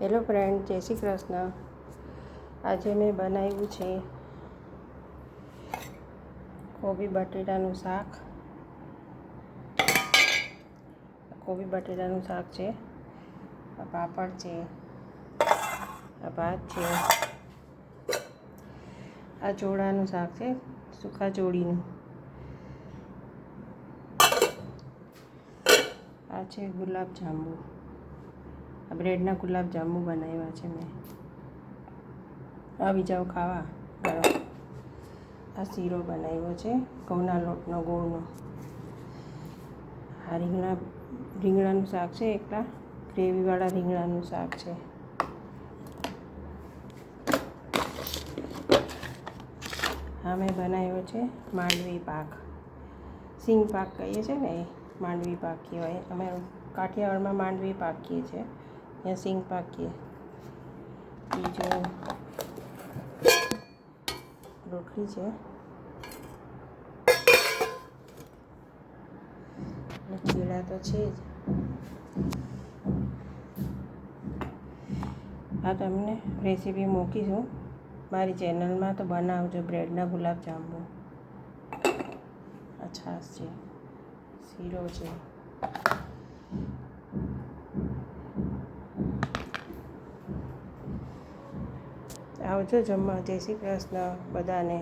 Hello friend, જય શ્રી કૃષ્ણ. આજે મેં બનાવ્યું છે કોબી બટેટાનું શાક. કોબી બટેટાનું શાક છે, આ પાપડ છે, આ ભાત છે, આ ચોળાનું શાક છે, સૂકા ચોળીનું. આ છે ગુલાબજાંબુ, આ બ્રેડના ગુલાબજાંબુ બનાવ્યા છે મેં. આવી જાઓ ખાવા. આ શીરો બનાવ્યો છે ઘઉંના લોટનો, ગોળનો. આ રીંગણાનું શાક છે, એકલા ગ્રેવીવાળા રીંગણાનું શાક છે. આ મેં બનાવ્યો છે માંડવી પાક, સિંગ પાક કહીએ છીએ ને, એ માંડવી પાક કહેવાય. અમે કાઠિયાવાડમાં માંડવી પાક કહીએ છીએ, અહીંયા સિંગ પાક કહીએ. બીજું રોટલી છે, ચીલા તો છે જ. આ તમને રેસીપી મૂકીશું મારી ચેનલમાં, તો બનાવજો બ્રેડના ગુલાબજાંબુ. આ છાશ છે, શીરો છે. આવજો જમવા. જય શ્રી કૃષ્ણ બધાને.